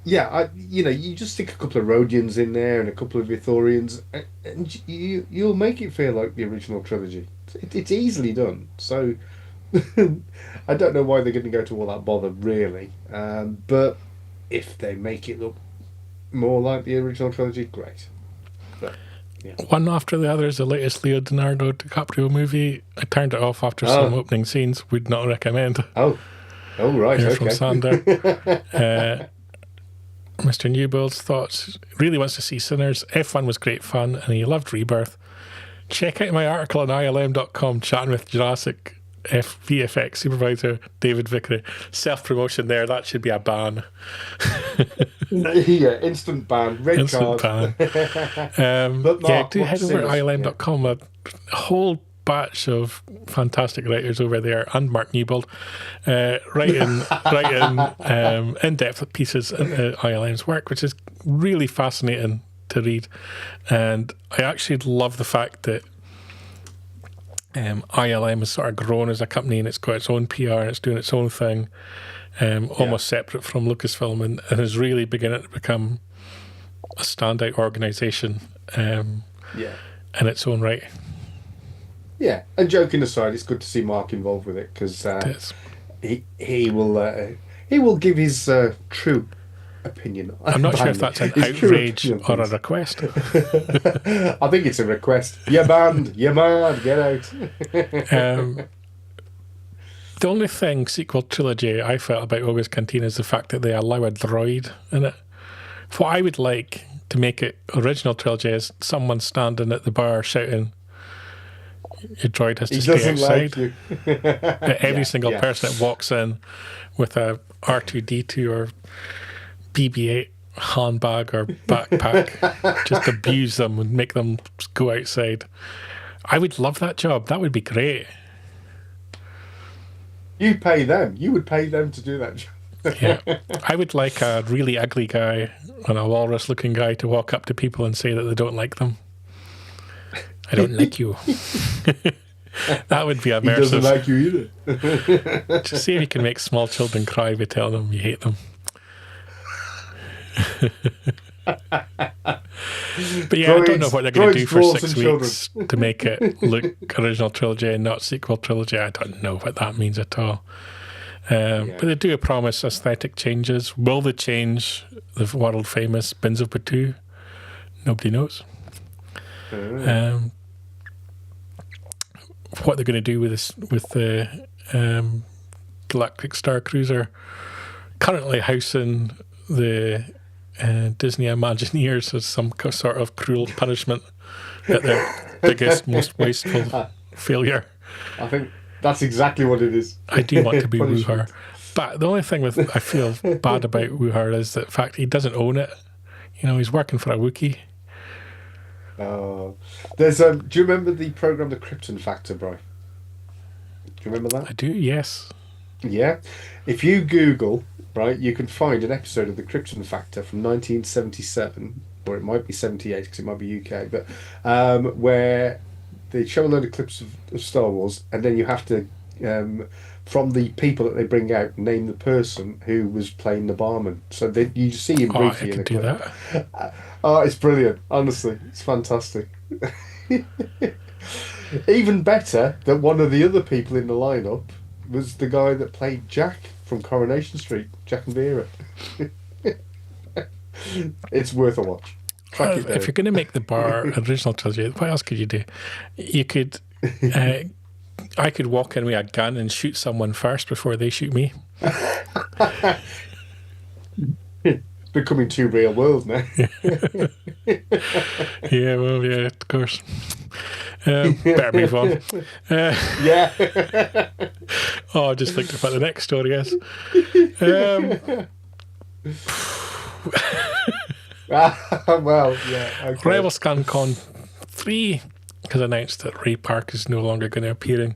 yeah, you just stick a couple of Rhodians in there and a couple of Ithorians, and you'll make it feel like the original trilogy. It's easily done. So I don't know why they're going to go to all that bother, really. But if they make it look more like the original trilogy, great. But, yeah. One after the other is the latest Leonardo DiCaprio movie. I turned it off after some opening scenes. Would not recommend. Oh, right, Here okay. from Sander. Mr. Newbuild's thoughts. Really wants to see Sinners. F1 was great fun and he loved Rebirth. Check out my article on ILM.com chatting with Jurassic VFX supervisor David Vickery. Self-promotion there. That should be a ban. Yeah, instant ban. Red Instant card. ban. But Yeah, Mark, do head what's over to Sinners? ILM.com. A whole batch of fantastic writers over there, and Mark Newbold writing in-depth pieces into ILM's work, which is really fascinating to read. And I actually love the fact that ILM has sort of grown as a company, and it's got its own PR and it's doing its own thing, almost separate from Lucasfilm, and is really beginning to become a standout organisation in its own right. Yeah, and joking aside, it's good to see Mark involved with it, because he will give his true opinion. I'm not sure if that's an outrage or a request. I think it's a request. You're banned. You're mad. Get out. The only thing sequel trilogy I felt about Oga's Cantina is the fact that they allow a droid in it. What I would like to make it original trilogy is someone standing at the bar shouting, "Your droid has to stay outside." Like every single person that walks in with a R2-D2 or BB-8 handbag or backpack, just abuse them and make them go outside. I would love that job. That would be great. You pay them. You would pay them to do that job. Yeah. I would like a really ugly guy and a walrus-looking guy to walk up to people and say that they don't like them. I don't like you. That would be immersive. He doesn't like you either. Just see if you can make small children cry by telling them you hate them. But yeah, I don't know what they're going to do for 6 weeks to make it look original trilogy and not sequel trilogy. I don't know what that means at all. But they do promise aesthetic changes. Will they change the world famous Bins of Batuu? Nobody knows. What they're going to do with this, with the Galactic Star Cruiser, currently housing the Disney Imagineers as some sort of cruel punishment at their biggest, most wasteful failure. I think that's exactly what it is. I do want to be Wuhar. But the only thing I feel bad about Wuhar is the fact he doesn't own it. You know, he's working for a Wookiee. There's do you remember the program The Krypton Factor, Bri? Do you remember that? I do, yes. Yeah. If you Google, right, you can find an episode of The Krypton Factor from 1977, or it might be 78 because it might be UK, but where they show a load of clips of Star Wars, and then you have to, from the people that they bring out, name the person who was playing the barman. So you see him briefly in a clip. That. It's brilliant. Honestly, it's fantastic. Even better that one of the other people in the lineup was the guy that played Jack from Coronation Street, Jack and Vera. It's worth a watch. If you're going to make the bar original trilogy, what else could you do? You could, I could walk in with a gun and shoot someone first before they shoot me. Becoming too real world now. Yeah, well, yeah, of course. Better move on. Yeah. I just looked at what the next story is. Well, yeah. Okay. Rebel ScanCon 3 has announced that Ray Park is no longer going to appear.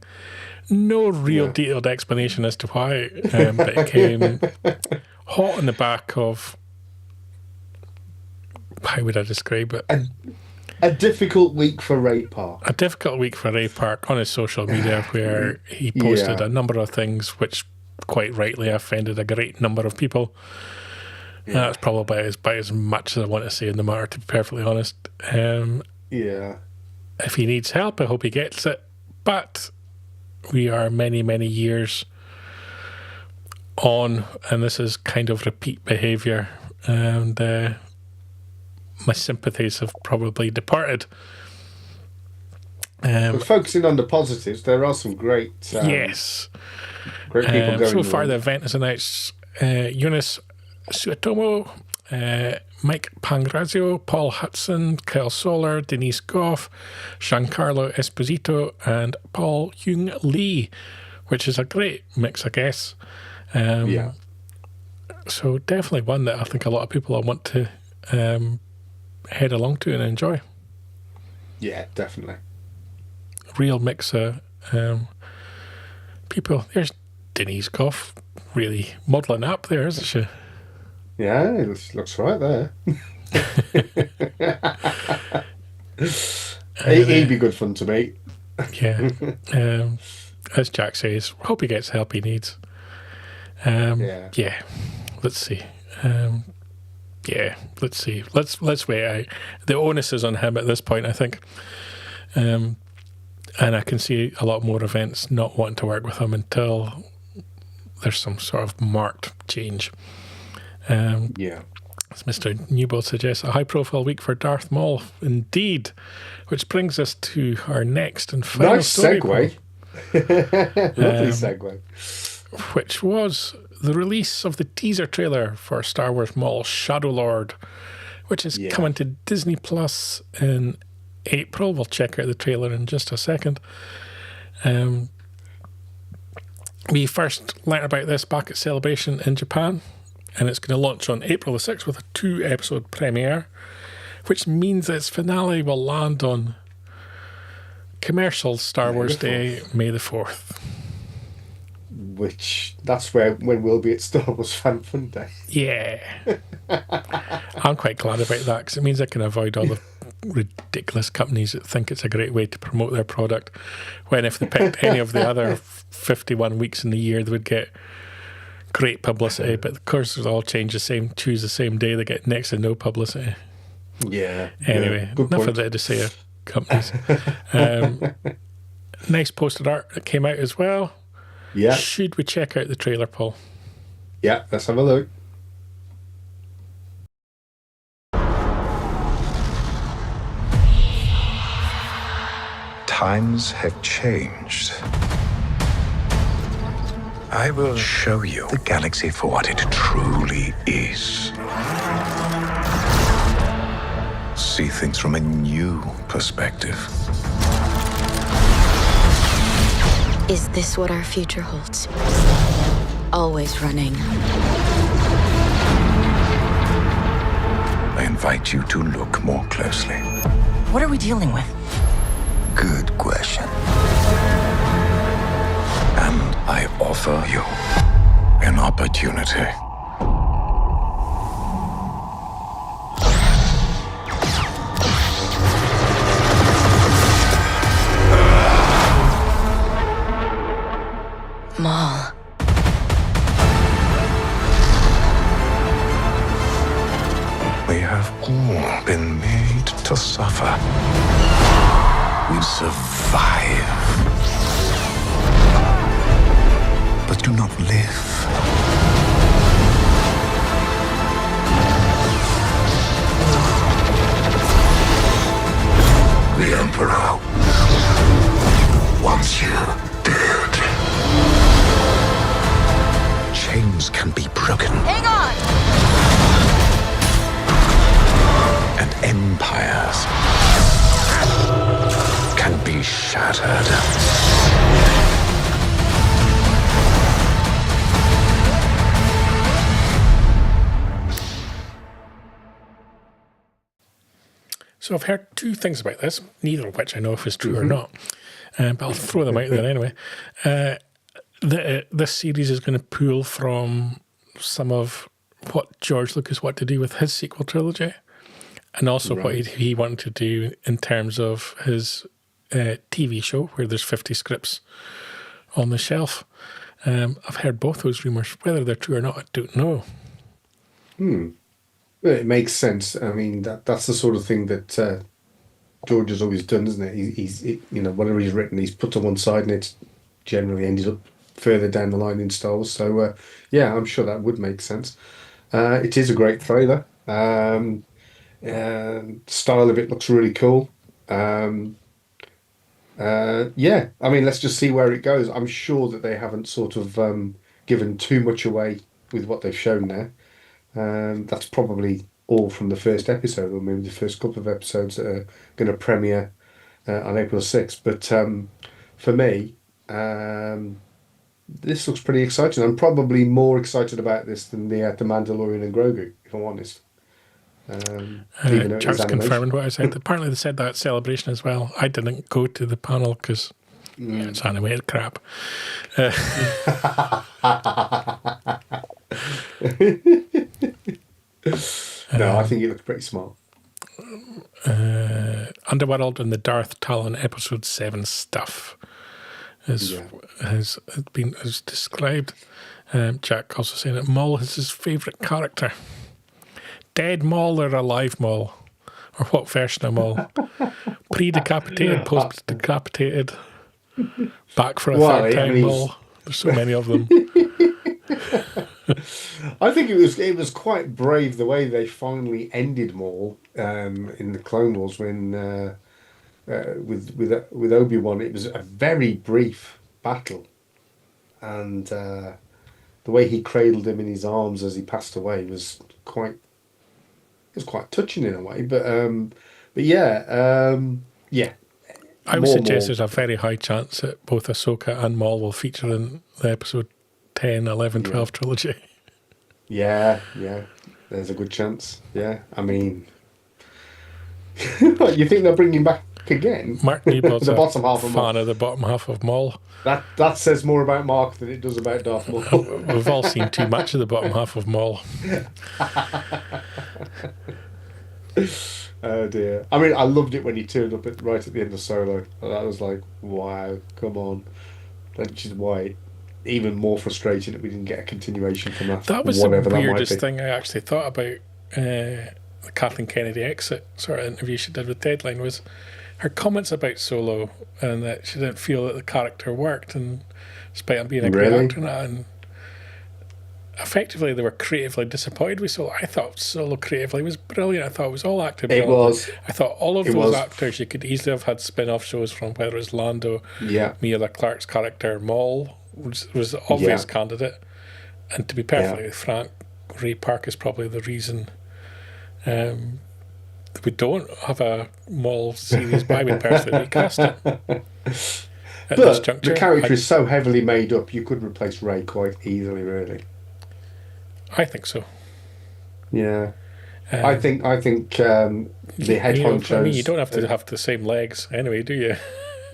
No real detailed explanation as to why, but it came hot on the back of, how would I describe it? A difficult week for Ray Park. A difficult week for Ray Park on his social media, where he posted a number of things which quite rightly offended a great number of people. That's probably about as much as I want to say in the matter, to be perfectly honest. If he needs help, I hope he gets it. But we are many, many years on, and this is kind of repeat behaviour. And my sympathies have probably departed. But focusing on the positives, there are some great great people going so far, the event has announced Eunice Suetomo, Mike Pangrazio, Paul Hudson, Kyle Solar, Denise Goff, Giancarlo Esposito, and Paul Hyung Lee, which is a great mix, I guess. So definitely one that I think a lot of people will want to head along to and enjoy. Yeah, definitely. Real mix of people. There's Denise Goff, really modelling up there, isn't she? Yeah, it looks right there. He'd be good fun to meet. Yeah. As Jack says, hope he gets the help he needs. Yeah. Let's see. Let's see. Let's wait out. The onus is on him at this point, I think. And I can see a lot more events not wanting to work with him until there's some sort of marked change. As Mr. Newbold suggests, a high-profile week for Darth Maul, indeed, which brings us to our next and final story. Nice segue. Lovely segue. Which was the release of the teaser trailer for Star Wars Maul Shadow Lord, which is coming to Disney Plus in April. We'll check out the trailer in just a second. We first learned about this back at Celebration in Japan, and it's going to launch on April the 6th with a 2-episode premiere, which means its finale will land on commercial Star Wars Day, May the 4th. Which, that's when we'll be at Star Wars Fan Fun Day. Yeah. I'm quite glad about that, because it means I can avoid all the ridiculous companies that think it's a great way to promote their product, when if they picked any of the other 51 weeks in the year, they would get great publicity. But of course, they all choose the same day, they get next to no publicity. Yeah. Anyway, enough of that to say of companies. Nice poster art that came out as well. Yeah. Should we check out the trailer, Paul? Yeah, let's have a look. Times have changed. I will show you the galaxy for what it truly is. See things from a new perspective. Is this what our future holds? Always running. I invite you to look more closely. What are we dealing with? Good question. And I offer you an opportunity. Maul. We have all been made to suffer. We survive, but do not live. The Emperor wants you dead. Chains can be broken. Hang on! And empires can be shattered. So I've heard two things about this, neither of which I know if it's true or not, but I'll throw them out there anyway. This series is going to pull from some of what George Lucas wanted to do with his sequel trilogy, and also what he wanted to do in terms of his TV show, where there's 50 scripts on the shelf. I've heard both those rumours. Whether they're true or not, I don't know. Well, it makes sense. I mean, that's the sort of thing that George has always done, isn't it? He's whatever he's written, he's put to one side, and it's generally ended up further down the line in Star Wars. So, yeah, I'm sure that would make sense. It is a great trailer. Style of it looks really cool. Yeah, I mean, let's just see where it goes. I'm sure that they haven't sort of given too much away with what they've shown there. That's probably all from the first episode, or maybe the first couple of episodes that are going to premiere on April 6th. But for me, this looks pretty exciting. I'm probably more excited about this than the Mandalorian and Grougu, if I'm honest. Charles confirmed what I said. Apparently they said that at Celebration as well. I didn't go to the panel because it's animated crap. No, I think it looks pretty smart. Underworld and the Darth Talon Episode 7 stuff has been as described. Jack also saying that Maul is his favourite character. Dead Maul or alive Maul? Or what version of Maul? Pre-decapitated, post-decapitated, back for a third time Maul. There's so many of them. I think it was quite brave the way they finally ended Maul in the Clone Wars when with Obi-Wan. It was a very brief battle, and the way he cradled him in his arms as he passed away was quite touching in a way. But yeah. I would suggest there's a very high chance that both Ahsoka and Maul will feature in the episode 10, 11, 12 trilogy. Yeah, there's a good chance. Yeah, I mean, you think they'll bring him back again? Mark Newbold's the bottom half of fan of the bottom half of Maul. That says more about Mark than it does about Darth Maul. We've all seen too much of the bottom half of Maul. Oh dear. I mean, I loved it when he turned up right at the end of Solo. That was like, wow, come on. Which is why even more frustrating that we didn't get a continuation from that. That was the weirdest thing I actually thought about the Kathleen Kennedy exit sort of interview she did with Deadline was her comments about Solo and that she didn't feel that the character worked, and despite him being a great actor and that, and effectively they were creatively disappointed with Solo. I thought Solo creatively was brilliant. I thought it was all acted brilliant. It was. I thought all of those actors you could easily have had spin-off shows from, whether it was Lando, Emilia Clarke's character, Maul was the obvious candidate. And to be perfectly frank, Ray Park is probably the reason we don't have a Maul series, but I would personally recast it. But the character is so heavily made up, you could replace Ray quite easily, really. I think so. Yeah. I think the head honchos... I mean, you don't have to have the same legs anyway, do you?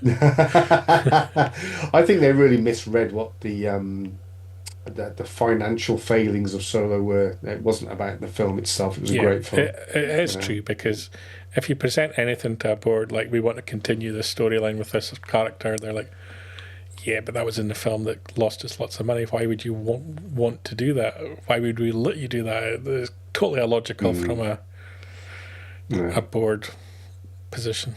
I think they really misread what the financial failings of Solo were. It wasn't about the film itself. It was a great film. It is true, because if you present anything to a board like, we want to continue this storyline with this character, they're like, yeah, but that was in the film that lost us lots of money. Why would you want to do that? Why would we let you do that? It's totally illogical from a board position.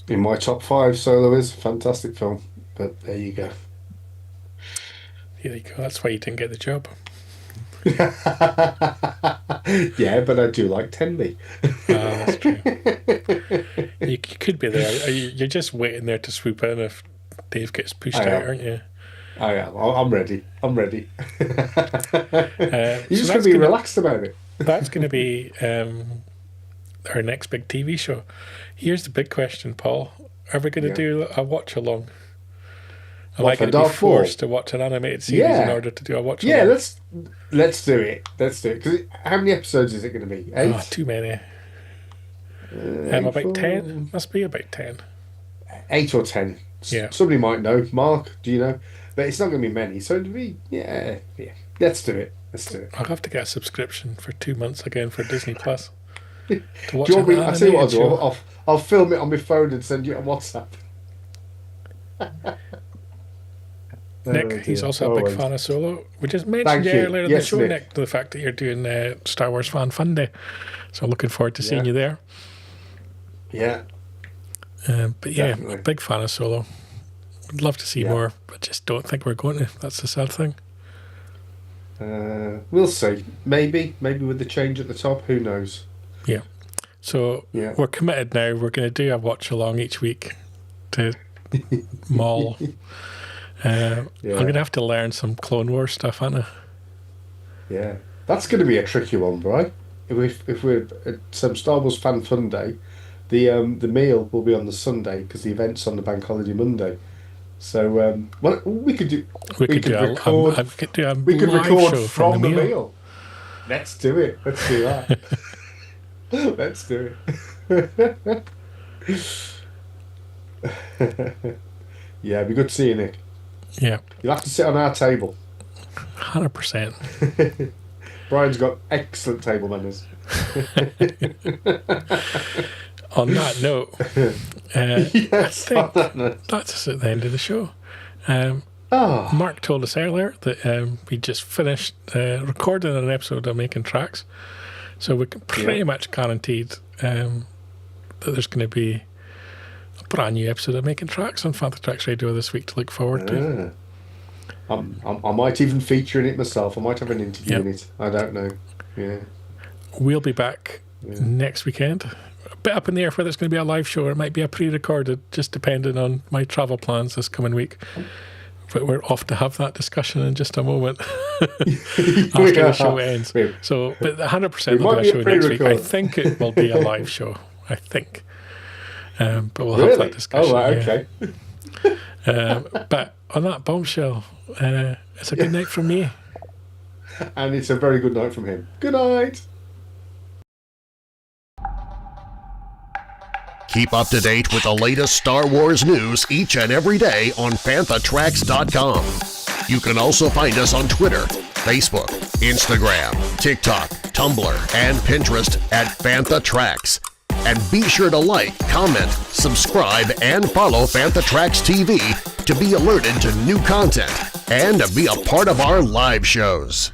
In my top 5, Solo is a fantastic film. But there you go. There you go. That's why you didn't get the job. Yeah, but I do like Tenby. That's true. You could be there. You're just waiting there to swoop in if Dave gets pushed out, aren't you? I am. I'm ready. You're just going to be relaxed about it. That's going to be our next big TV show. Here's the big question, Paul. Are we going to do a watch-along? Am I going to be forced to watch an animated series in order to do a watch-along? Yeah, let's do it. Cause how many episodes is it going to be? 8? Oh, too many. About 10? Must be about 10. 8 or 10. Yeah. Somebody might know. Mark, do you know? But it's not going to be many. So it'll be, yeah. Let's do it. I'll have to get a subscription for 2 months again for Disney Plus. Do you want me? I'll tell you what I'll do. I'll film it on my phone and send you on WhatsApp. Nick, he's also a big fan of Solo. We just mentioned earlier in the show, Nick, the fact that you're doing Star Wars Fan Fun Day. So looking forward to seeing you there. Yeah. But yeah, a big fan of Solo. Would love to see more, but just don't think we're going to. That's the sad thing. We'll see. Maybe with the change at the top, who knows? Yeah. So we're committed now. We're going to do a watch along each week to Maul. I'm going to have to learn some Clone Wars stuff, aren't I? Yeah. That's going to be a tricky one, right? If we're at some Star Wars Fan Fun Day, the meal will be on the Sunday because the event's on the Bank Holiday Monday. So we could do. We could record from the meal. Let's do it. Let's do that. Let's do it. Yeah, it'd be good to see you, Nick. Yeah. You'll have to sit on our table. 100%. Brian's got excellent table manners. On that note, Yes, I on that think note. that's us at the end of the show. Mark told us earlier that we just finished recording an episode of Making Tracks, so we can pretty much guaranteed that there's going to be a brand new episode of Making Tracks on Panther Tracks Radio this week to look forward to. I might even feature in it myself. I might have an interview in it. I don't know. Yeah. We'll be back next weekend. A bit up in the air whether it's going to be a live show or it might be a pre-recorded, just depending on my travel plans this coming week. But we're off to have that discussion in just a moment after the show ends. So, but 100% there'll be a show next week. I think it will be a live show. I think. But we'll have that discussion. Oh, right, okay. But on that bombshell, it's a good night from me. And it's a very good night from him. Good night. Keep up to date with the latest Star Wars news each and every day on panthatracks.com. You can also find us on Twitter, Facebook, Instagram, TikTok, Tumblr, and Pinterest at Fantha Tracks. And be sure to like, comment, subscribe, and follow Fantha Tracks TV to be alerted to new content and to be a part of our live shows.